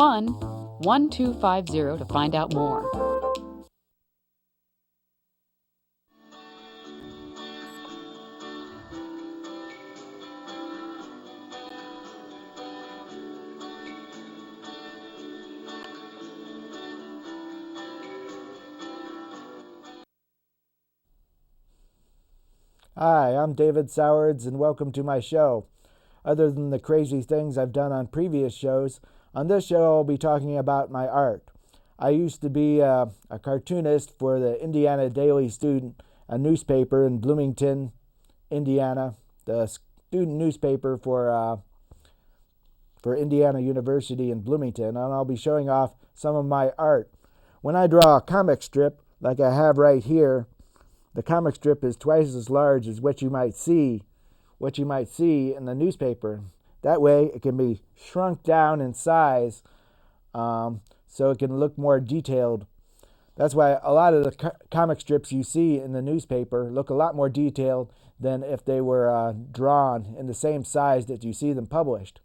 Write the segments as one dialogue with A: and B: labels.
A: 1-1250 to find out more.
B: Hi, I'm David Sowards, and welcome to my show. Other than the crazy things I've done on previous shows, on this show I'll be talking about my art. I used to be a cartoonist for the Indiana Daily Student, a newspaper in Bloomington, Indiana, the student newspaper for Indiana University in Bloomington, and I'll be showing off some of my art. When I draw a comic strip, like I have right here, the comic strip is twice as large as what you might see in the newspaper. That way it can be shrunk down in size, so it can look more detailed. That's why a lot of the comic strips you see in the newspaper look a lot more detailed than if they were drawn in the same size that you see them published.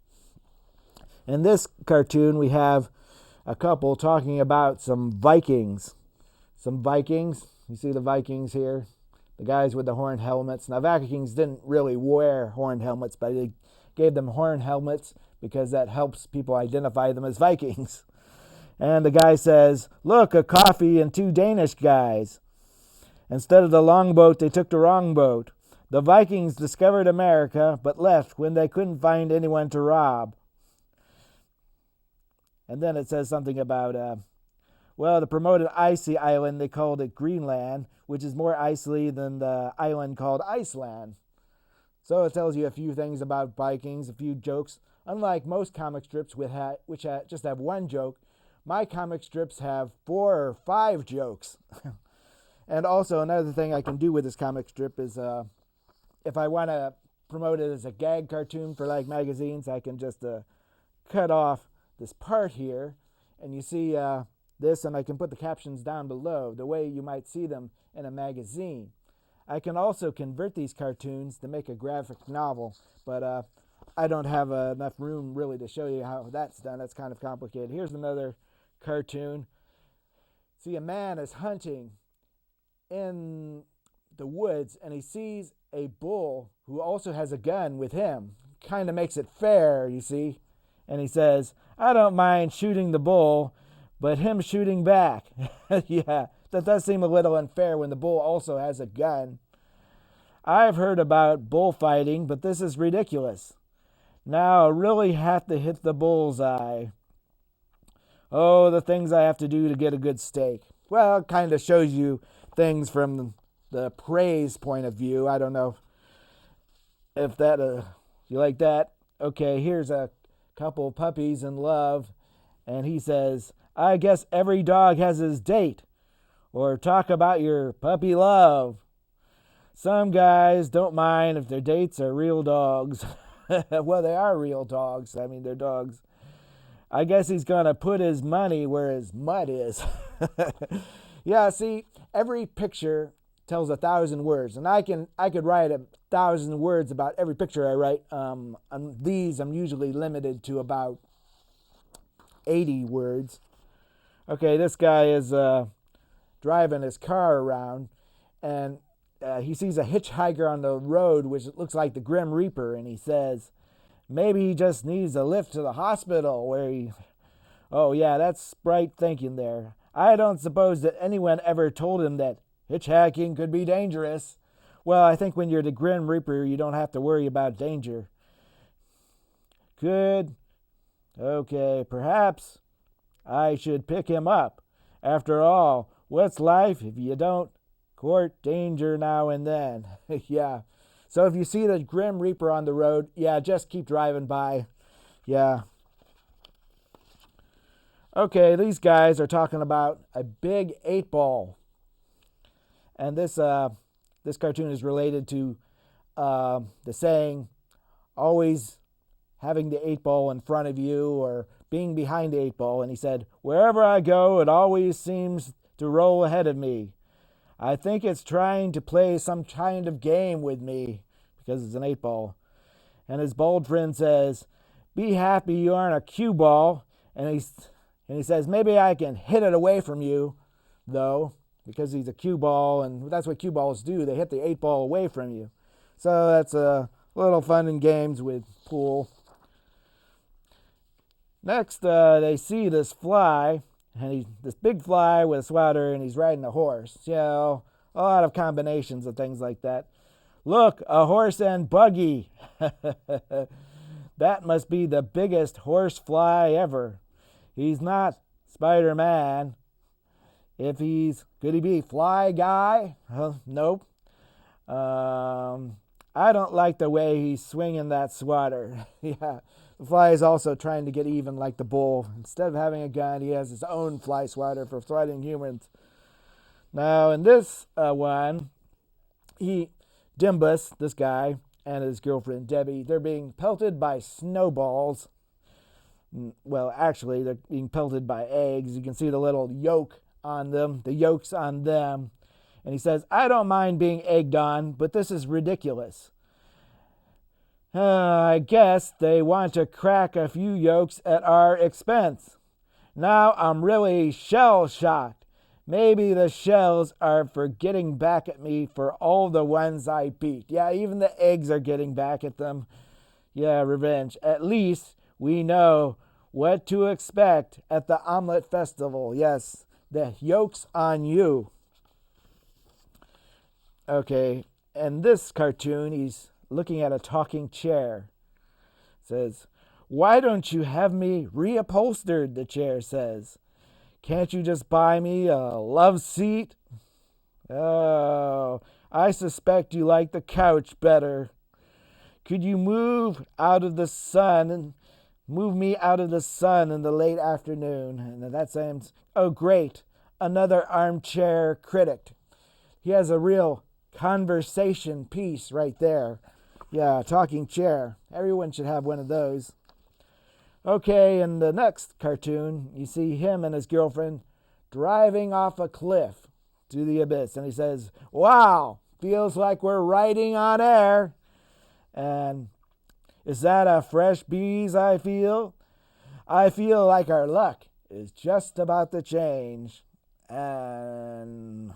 B: In this cartoon, we have a couple talking about some Vikings. Some Vikings. You see the Vikings here? The guys with the horn helmets. Now, Vikings didn't really wear horn helmets, but they gave them horn helmets because that helps people identify them as Vikings. And the guy says, "Look, a coffee and two Danish guys. Instead of the longboat, they took the wrong boat. The Vikings discovered America, but left when they couldn't find anyone to rob." And then it says something about, the promoted icy island, they called it Greenland, which is more icy than the island called Iceland. So it tells you a few things about Vikings, a few jokes. Unlike most comic strips which just have one joke, my comic strips have 4 or 5 jokes. And also another thing I can do with this comic strip is if I want to promote it as a gag cartoon for like magazines, I can just cut off this part here, and you see this, and I can put the captions down below the way you might see them in a magazine. I can also convert these cartoons to make a graphic novel, but I don't have enough room really to show you how that's done. That's kind of complicated. Here's another cartoon. See, a man is hunting in the woods, and he sees a bull who also has a gun with him. Kind of makes it fair, you see. And he says, "I don't mind shooting the bull, but him shooting back." Yeah, that does seem a little unfair when the bull also has a gun. "I've heard about bullfighting, but this is ridiculous. Now I really have to hit the bull's eye. Oh, the things I have to do to get a good steak." Well, it kind of shows you things from the praise point of view. I don't know if that you like that. Okay, here's a couple puppies in love, and he says, "I guess every dog has his date," or "talk about your puppy love. Some guys don't mind if their dates are real dogs." Well, they are real dogs. I mean, they're dogs. "I guess he's going to put his money where his mud is." Yeah, see, every picture tells 1,000 words, and I could write 1,000 words about every picture I write. On these, I'm usually limited to about 80 words. Okay, this guy is driving his car around, and he sees a hitchhiker on the road, which looks like the Grim Reaper, and he says, "Maybe he just needs a lift to the hospital where he..." Oh, yeah, that's bright thinking there. I don't suppose that anyone ever told him that hitchhiking could be dangerous. Well, I think when you're the Grim Reaper, you don't have to worry about danger. Good. Okay, perhaps I should pick him up. After all, what's life if you don't court danger now and then?" Yeah. So if you see the Grim Reaper on the road, yeah, just keep driving by. Yeah. Okay, these guys are talking about a big 8-ball. And this cartoon is related to the saying, always having the 8-ball in front of you or being behind the 8-ball. And he said, "Wherever I go, it always seems to roll ahead of me. I think it's trying to play some kind of game with me," because it's an 8-ball. And his bald friend says, "Be happy you aren't a cue ball And he says, maybe I can hit it away from you, though, because he's a cue ball, and that's what cue balls do. They hit the 8-ball away from you. So that's a little fun and games with pool. Next, they see this fly, and this big fly with a sweater, and he's riding a horse. You know, a lot of combinations of things like that. Look, a horse and buggy. That must be the biggest horse fly ever. He's not Spider-Man. If could he be Fly Guy? Nope. I don't like the way he's swinging that swatter. Yeah, the fly is also trying to get even like the bull. Instead of having a gun, he has his own fly swatter for swatting humans. Now, in this one, Dimbus, this guy, and his girlfriend Debbie, they're being pelted by snowballs. Well, actually, they're being pelted by eggs. You can see the little yolk on them, the yolks on them. And he says, I don't mind being egged on, but this is ridiculous. I guess they want to crack a few yolks at our expense. Now I'm really shell-shocked. Maybe the shells are for getting back at me for all the ones I beat. Yeah, even the eggs are getting back at them. Yeah, revenge. At least we know what to expect at the Omelette Festival. Yes, the yolk's on you. Okay, and this cartoon, he's looking at a talking chair. It says, why don't you have me reupholstered, the chair says. Can't you just buy me a love seat? Oh, I suspect you like the couch better. Could you move me out of the sun in the late afternoon? And that sounds, oh great, another armchair critic. He has a real conversation piece right there. Yeah, talking chair. Everyone should have one of those. Okay, in the next cartoon, you see him and his girlfriend driving off a cliff to the abyss. And he says, wow, feels like we're riding on air. And is that a fresh breeze I feel? I feel like our luck is just about to change. And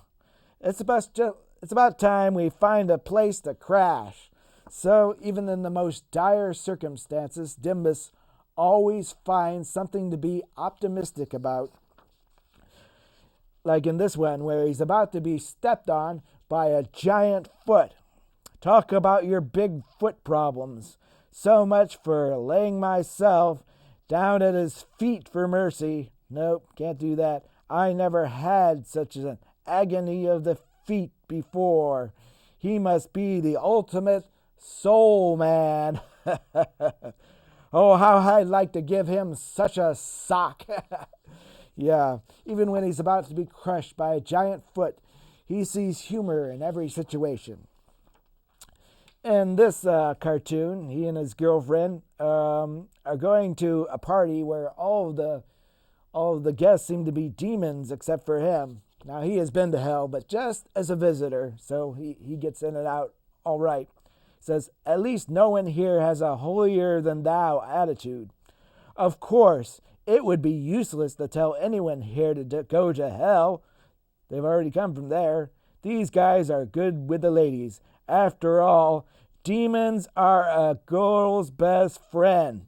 B: it's about time we find a place to crash. So even in the most dire circumstances, Dimbus always finds something to be optimistic about. Like in this one, where he's about to be stepped on by a giant foot. Talk about your big foot problems. So much for laying myself down at his feet for mercy. Nope, can't do that. I never had such an agony of the feet before. He must be the ultimate soul man. Oh, how I'd like to give him such a sock. Yeah, even when he's about to be crushed by a giant foot, he sees humor in every situation. In this cartoon, he and his girlfriend are going to a party where all of the guests seem to be demons except for him. Now, he has been to hell, but just as a visitor, so he gets in and out all right. Says, at least no one here has a holier-than-thou attitude. Of course, it would be useless to tell anyone here to go to hell. They've already come from there. These guys are good with the ladies. After all, demons are a girl's best friend.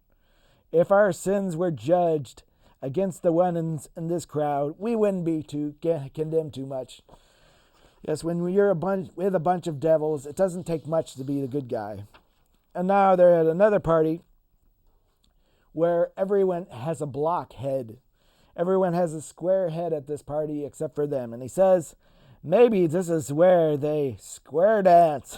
B: If our sins were judged against the ones in this crowd, we wouldn't be condemned too much. Yes, when you're with a bunch of devils, it doesn't take much to be the good guy. And now they're at another party where everyone has a block head. Everyone has a square head at this party except for them. And he says, maybe this is where they square dance.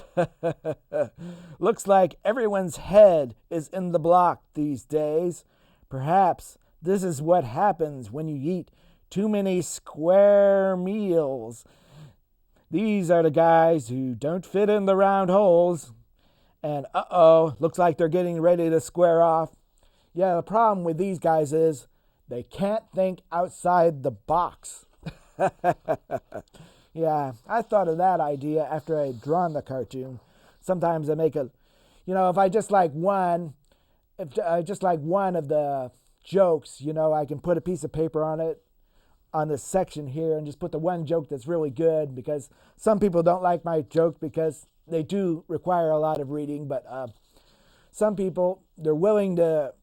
B: Looks like everyone's head is in the block these days. Perhaps this is what happens when you eat too many square meals. These are the guys who don't fit in the round holes. And looks like they're getting ready to square off. Yeah, the problem with these guys is they can't think outside the box. Yeah, I thought of that idea after I had drawn the cartoon. Sometimes I make if I just like one of the jokes, I can put a piece of paper on it on this section here and just put the one joke that's really good, because some people don't like my joke because they do require a lot of reading, but some people, they're willing to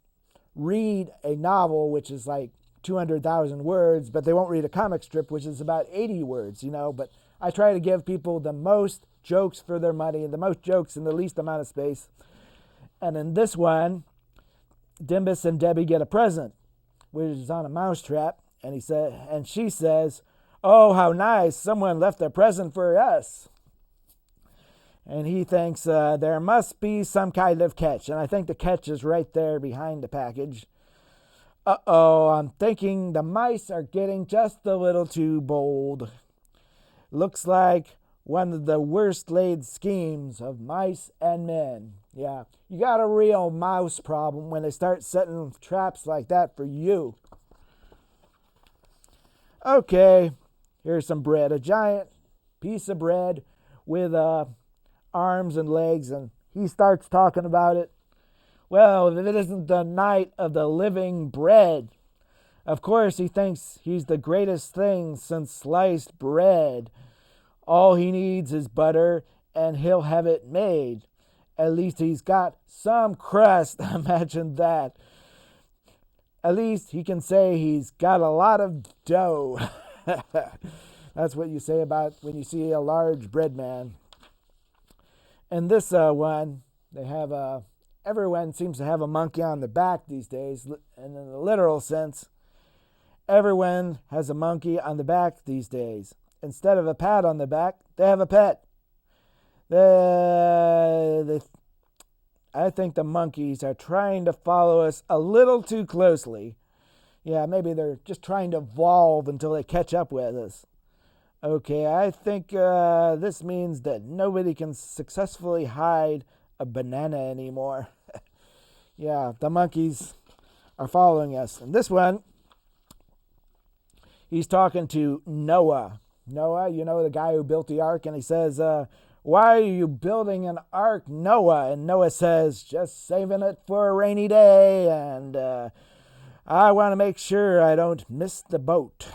B: read a novel which is like 200,000 words, but they won't read a comic strip which is about 80 words, but I try to give people the most jokes for their money and the most jokes in the least amount of space. And in this one, Dimbus and Debbie get a present, which is on a mousetrap. And she says, "Oh, how nice! Someone left a present for us." And he thinks there must be some kind of catch, and I think the catch is right there behind the package. I'm thinking the mice are getting just a little too bold. Looks like one of the worst laid schemes of mice and men. Yeah, you got a real mouse problem when they start setting traps like that for you. Okay, here's some bread. A giant piece of bread with arms and legs, and he starts talking about it. Well, if it isn't the night of the living bread. Of course, he thinks he's the greatest thing since sliced bread. All he needs is butter, and he'll have it made. At least he's got some crust. Imagine that. At least he can say he's got a lot of dough. That's what you say about when you see a large bread man. And this one, they have everyone seems to have a monkey on their back these days. And in the literal sense, everyone has a monkey on the back these days. Instead of a pat on the back, they have a pet. I think the monkeys are trying to follow us a little too closely. Yeah, maybe they're just trying to evolve until they catch up with us. Okay, I think this means that nobody can successfully hide a banana anymore. Yeah, the monkeys are following us. And this one, he's talking to Noah. Noah, the guy who built the ark, and he says, "Why are you building an ark, Noah?" And Noah says, "Just saving it for a rainy day, and I want to make sure I don't miss the boat.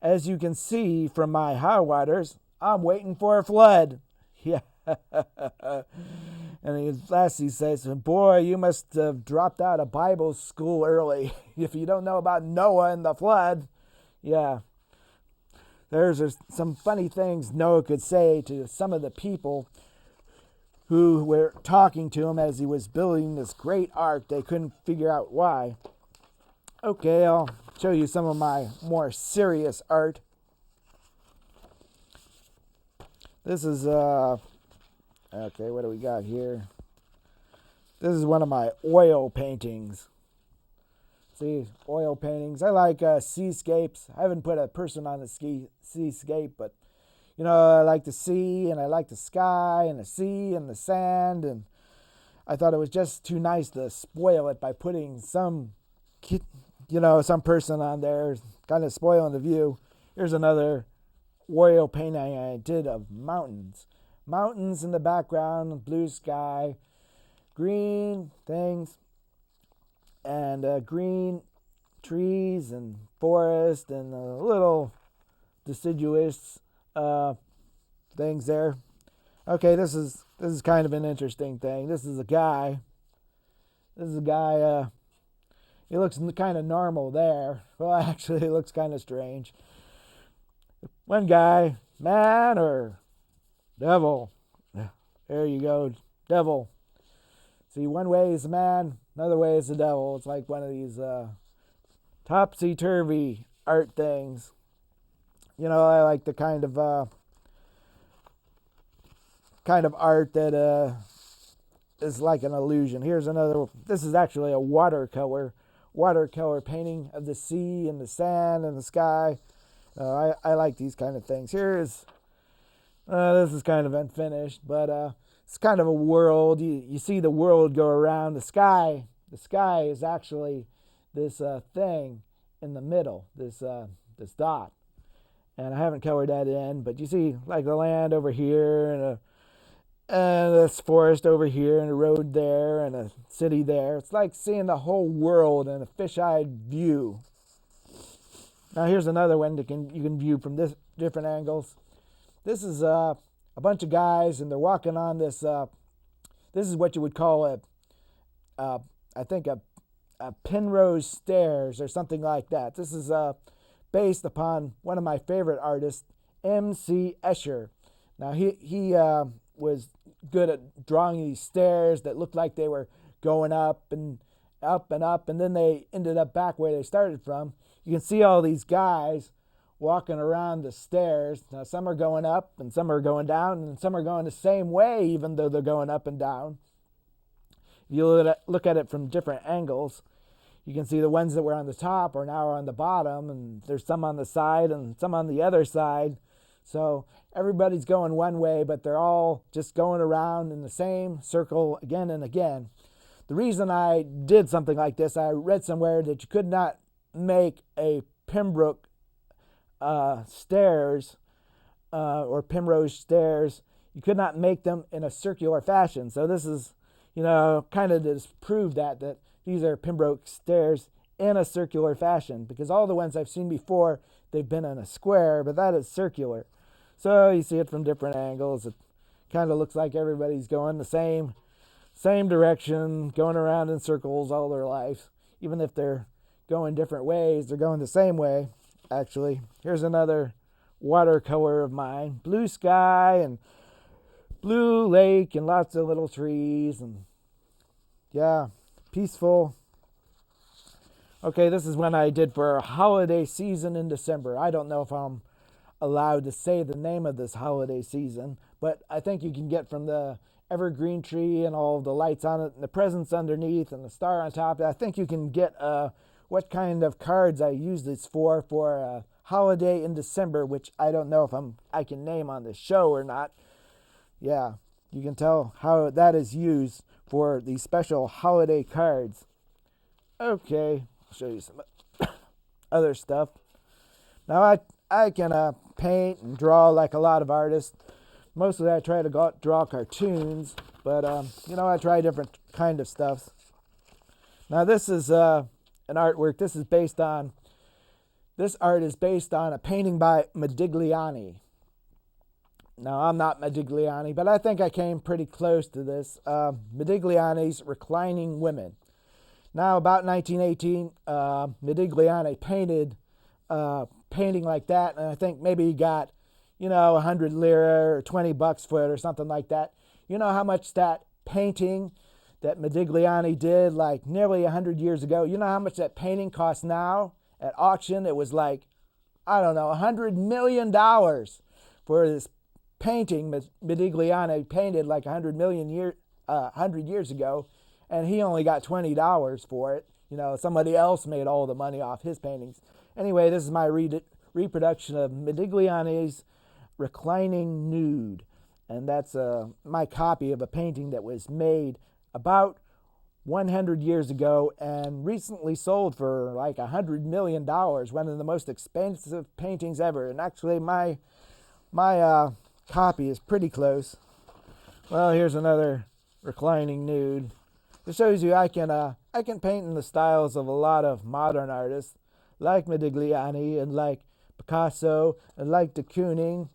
B: As you can see from my high waters, I'm waiting for a flood." Yeah. And last he says, "Boy, you must have dropped out of Bible school early if you don't know about Noah and the flood." Yeah. There's some funny things Noah could say to some of the people who were talking to him as he was building this great ark. They couldn't figure out why. Okay, I'll show you some of my more serious art. This is, okay, what do we got here? This is one of my oil paintings. See, oil paintings. I like seascapes. I haven't put a person on the seascape, but, I like the sea, and I like the sky, and the sea, and the sand, and I thought it was just too nice to spoil it by putting some person on there, kind of spoiling the view. Here's another oil painting I did of mountains. Mountains in the background, blue sky, green things, and green trees and forest and little deciduous things there. Okay, this is kind of an interesting thing. This is a guy. He looks kind of normal there. Well, actually, it looks kind of strange. One guy, man or devil? There you go, devil. See, one way is a man, another way is the devil. It's like one of these topsy-turvy art things. I like the kind of art that is like an illusion. Here's another. This is actually a watercolor painting of the sea and the sand and the sky. I like these kind of things. This is kind of unfinished, but it's kind of a world. You see the world go around the sky. The sky is actually this thing in the middle, this dot. And I haven't colored that in, but you see like the land over here and this forest over here, and a road there, and a city there. It's like seeing the whole world in a fisheye view. Now here's another one that you can view from this different angles. This is a bunch of guys, and they're walking on this. This is what you would call I think a Penrose stairs or something like that. This is based upon one of my favorite artists, M.C. Escher. Now he was good at drawing these stairs that looked like they were going up and up and up, and then they ended up back where they started from. You can see all these guys walking around the stairs. Now some are going up and some are going down, and some are going the same way even though they're going up and down. If you look at it from different angles, you can see the ones that were on the top are now on the bottom, and there's some on the side and some on the other side. So everybody's going one way, but they're all just going around in the same circle again and again. The reason I did something like this, I read somewhere that you could not make a Pembroke stairs or Penrose stairs. You could not make them in a circular fashion. So this is, kind of to prove that these are Pembroke stairs in a circular fashion, because all the ones I've seen before, they've been in a square, but that is circular. So you see it from different angles. It kind of looks like everybody's going the same direction, going around in circles all their lives. Even if they're going different ways, they're going the same way, actually. Here's another watercolor of mine. Blue sky and blue lake and lots of little trees, and yeah, peaceful. Okay, this is one I did for a holiday season in December. I don't know if I'm allowed to say the name of this holiday season, but I think you can get from the evergreen tree and all the lights on it and the presents underneath and the star on top. I think you can get what kind of cards I use this for a holiday in December, which I don't know if I can name on the show or not. Yeah, you can tell how that is used for these special holiday cards. Okay, I'll show you some other stuff. Now I can paint and draw like a lot of artists. Mostly I try to draw cartoons, but I try different kind of stuff. Now this is an artwork. This art is based on a painting by Modigliani. Now I'm not Modigliani, but I think I came pretty close to this. Modigliani's Reclining Women. Now about 1918, Modigliani painted painting like that, and I think maybe he got 100 lira or $20 for it or something like that. You know how much that painting that Modigliani did like nearly 100 years ago, you know how much that painting costs now at auction? It was like, I don't know, $100 million for this painting Modigliani painted like 100 years ago, and he only got $20 for it. Somebody else made all the money off his paintings. Anyway, this is my reproduction of Modigliani's Reclining Nude, and that's my copy of a painting that was made about 100 years ago and recently sold for like $100 million, one of the most expensive paintings ever. And actually my copy is pretty close. Well, here's another reclining nude. It shows you I can paint in the styles of a lot of modern artists, like Modigliani and like Picasso and like de Kooning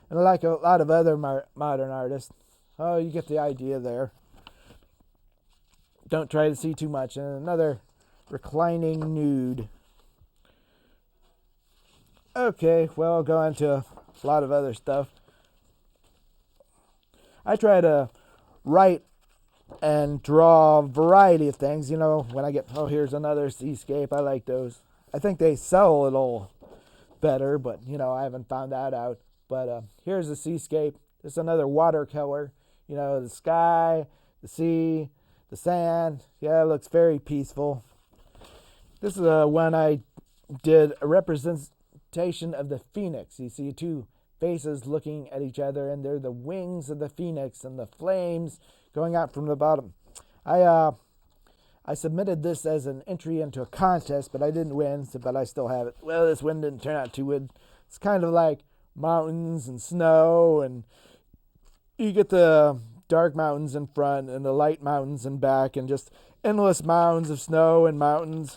B: and like a lot of other modern artists. Oh, you get the idea there. Don't try to see too much. And another reclining nude. Okay, well, I'll go on to a lot of other stuff. I try to write and draw a variety of things. When I get, here's another seascape. I like those. I think they sell a little better, but, I haven't found that out. But here's a seascape. This is another watercolor. The sky, the sea, the sand. Yeah, it looks very peaceful. This is one I did a representation of the phoenix. You see two faces looking at each other, and they're the wings of the phoenix and the flames going out from the bottom. I submitted this as an entry into a contest, but I didn't win, but I still have it. Well, this one didn't turn out too good. It's kind of like mountains and snow, and you get the dark mountains in front and the light mountains in back, and just endless mounds of snow and mountains.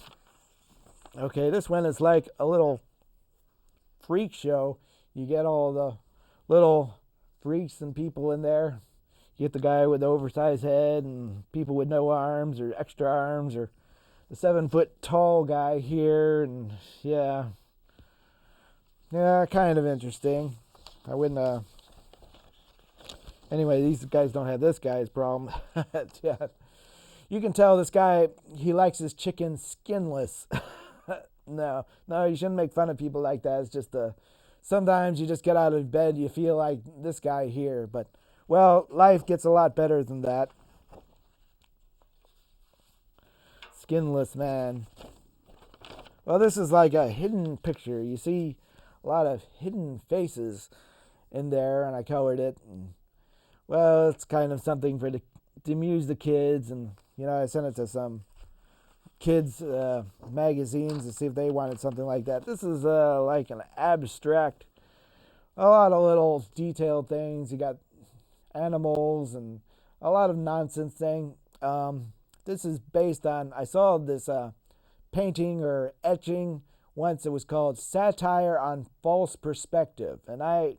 B: Okay, this one is like a little freak show. You get all the little freaks and people in there. You get the guy with the oversized head and people with no arms or extra arms, or the 7-foot tall guy here, and yeah, kind of interesting. I wouldn't. Anyway, these guys don't have this guy's problem. Yeah, you can tell this guy, he likes his chicken skinless. No, you shouldn't make fun of people like that. It's just sometimes you just get out of bed, you feel like this guy here, but well, life gets a lot better than that. Skinless man. Well, this is like a hidden picture. You see a lot of hidden faces in there, and I colored it. And, well, it's kind of something to amuse the kids, and I sent it to some kids magazines to see if they wanted something like that. This is like an abstract, a lot of little detailed things. You got animals and a lot of nonsense thing. This is based on, I saw this painting or etching once. It was called Satire on False Perspective, and I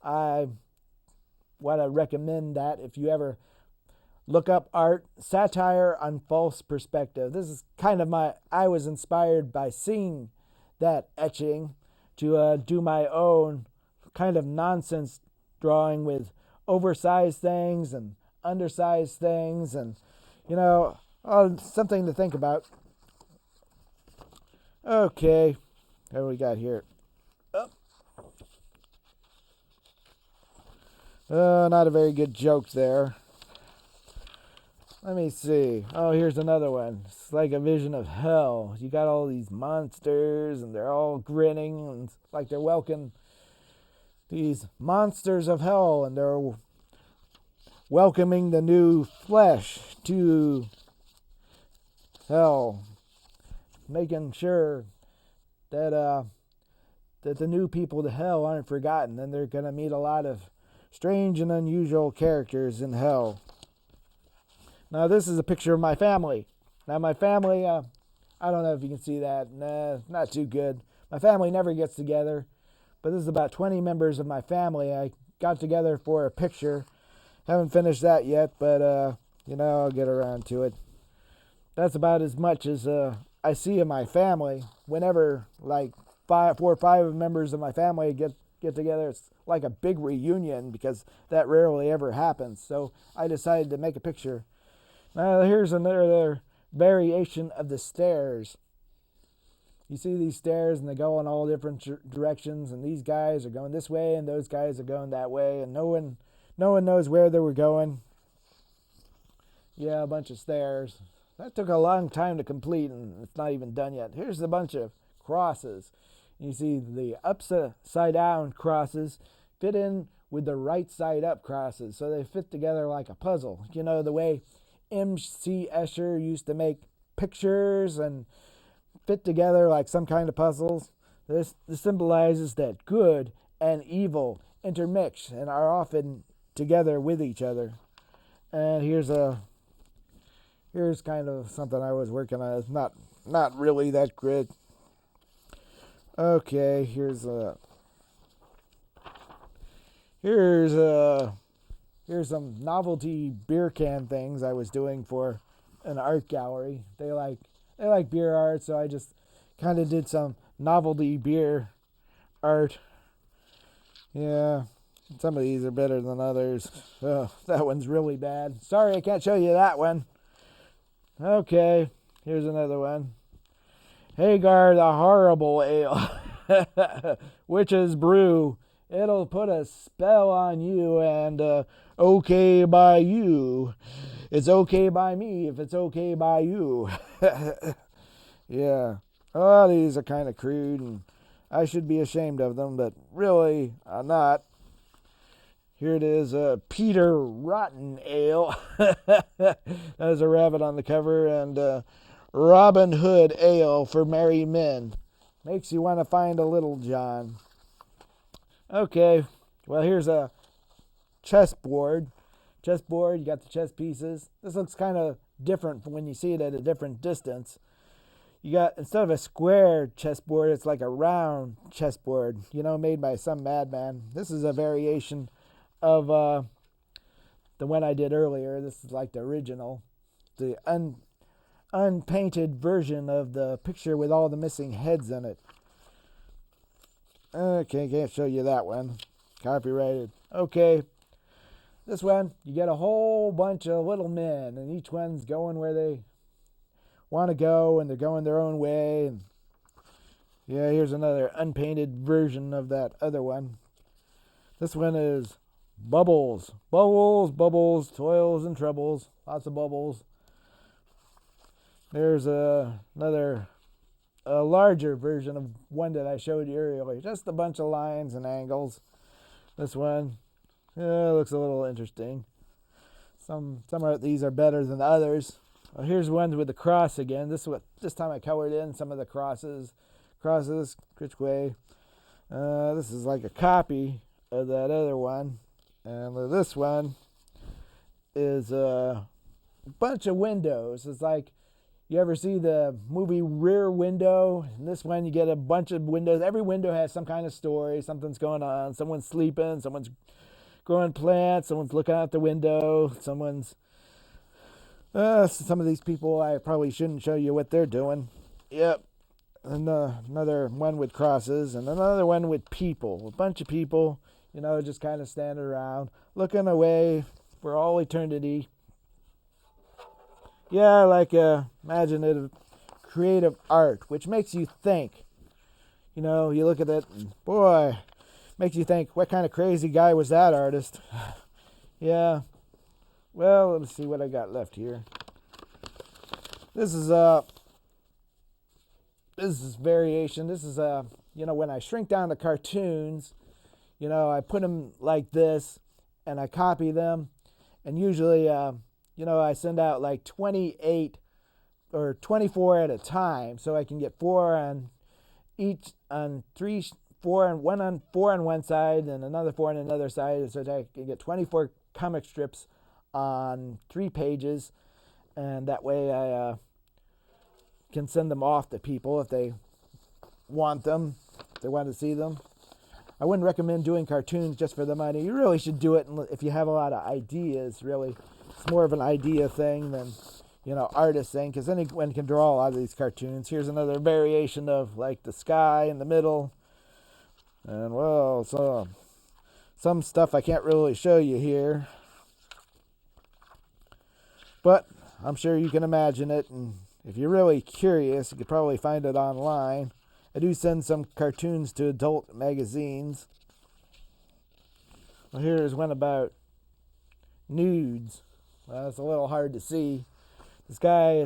B: want to recommend that if you ever look up art, Satire on False Perspective. This is kind of I was inspired by seeing that etching to do my own kind of nonsense drawing with oversized things and undersized things, and something to think about. Okay, what do we got here? Not a very good joke there. Let me see. Oh, here's another one. It's like a vision of hell. You got all these monsters, and they're all grinning, and it's like they're welcoming these monsters of hell, and they're welcoming the new flesh to hell, making sure that the new people to hell aren't forgotten. And they're going to meet a lot of strange and unusual characters in hell. Now, this is a picture of my family. Now, my family, I don't know if you can see that. Nah, not too good. My family never gets together, but this is about 20 members of my family. I got together for a picture. Haven't finished that yet, but, I'll get around to it. That's about as much as I see of my family. Whenever, like, 4 or 5 members of my family get together, it's like a big reunion, because that rarely ever happens. So I decided to make a picture. Now, here's another variation of the stairs. You see these stairs, and they go in all different directions, and these guys are going this way, and those guys are going that way, and no one knows where they were going. Yeah, a bunch of stairs. That took a long time to complete, and it's not even done yet. Here's a bunch of crosses. You see the upside down crosses fit in with the right side up crosses, so they fit together like a puzzle. The way M.C. Escher used to make pictures and fit together like some kind of puzzles. This symbolizes that good and evil intermix and are often together with each other. And here's kind of something I was working on. It's not really that good. Okay, here's some novelty beer can things I was doing for an art gallery. They like beer art, so I just kind of did some novelty beer art. Yeah, some of these are better than others. Oh, that one's really bad. Sorry, I can't show you that one. Okay, here's another one. Hagar the Horrible Ale. Witch's Brew. It'll put a spell on you, and okay by you. It's okay by me if it's okay by you. Yeah. Oh, these are kind of crude, and I should be ashamed of them, but really, I'm not. Here it is, Peter Rotten Ale. There's a rabbit on the cover, and Robin Hood Ale for merry men. Makes you want to find a Little John. Okay, well, here's a chessboard chessboard. You got the chess pieces. This looks kind of different from when you see it at a different distance. You got, instead of a square chessboard, it's like a round chessboard, made by some madman. This is a variation of the one I did earlier. This is like the original, the unpainted version of the picture with all the missing heads in it. Okay, can't show you that one. Copyrighted. Okay, this one, you get a whole bunch of little men, and each one's going where they want to go, and they're going their own way. And yeah, here's another unpainted version of that other one. This one is bubbles. Bubbles, bubbles, toils and troubles. Lots of bubbles. There's another larger version of one that I showed you earlier. Just a bunch of lines and angles. This one looks a little interesting. Some of these are better than the others. Well, here's one with the cross again. This time I colored in some of the crosses, which way. This is like a copy of that other one, and this one is a bunch of windows. It's like, you ever see the movie Rear Window? In this one, you get a bunch of windows. Every window has some kind of story. Something's going on. Someone's sleeping. Someone's growing plants. Someone's looking out the window. Some of these people, I probably shouldn't show you what they're doing. Yep. And another one with crosses, and another one with people. A bunch of people, just kind of standing around, looking away for all eternity. Yeah, like imaginative, creative art, which makes you think. You look at it, and boy, makes you think, what kind of crazy guy was that artist? Yeah. Well, let me see what I got left here. This is variation. This is when I shrink down the cartoons, I put them like this, and I copy them, and usually I send out like 28 or 24 at a time, so I can get four on one side and another four on another side, so that I can get 24 comic strips on 3 pages, and that way I can send them off to people if they want them, if they want to see them. I wouldn't recommend doing cartoons just for the money. You really should do it if you have a lot of ideas, really. It's more of an idea thing than, artist thing, because anyone can draw a lot of these cartoons. Here's another variation of, like, the sky in the middle. And, well, so some stuff I can't really show you here. But I'm sure you can imagine it, and if you're really curious, you could probably find it online. I do send some cartoons to adult magazines. Well, here's one about nudes. Well, it's a little hard to see. This guy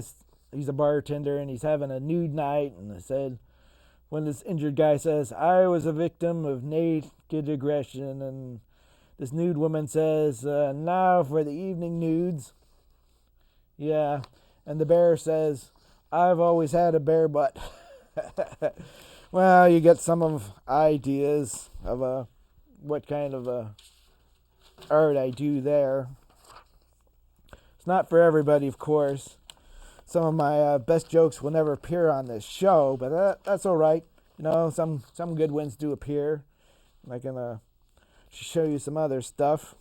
B: he's a bartender, and he's having a nude night, and I said, when this injured guy says, I was a victim of naked aggression, and this nude woman says, now for the evening nudes. Yeah, and the bear says, I've always had a bare butt. Well, you get some of ideas of what kind of art I do there. It's not for everybody, of course. Some of my best jokes will never appear on this show, but that's all right. Some good ones do appear. I can show you some other stuff.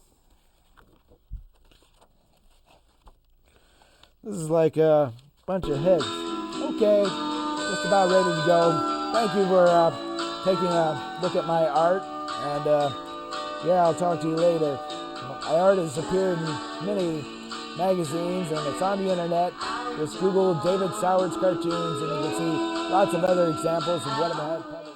B: This is like a bunch of heads. Okay, just about ready to go. Thank you for taking a look at my art, and I'll talk to you later. My art has appeared in many magazines, and it's on the internet. Just Google David Soward's cartoons, and you can see lots of other examples of what I've had published.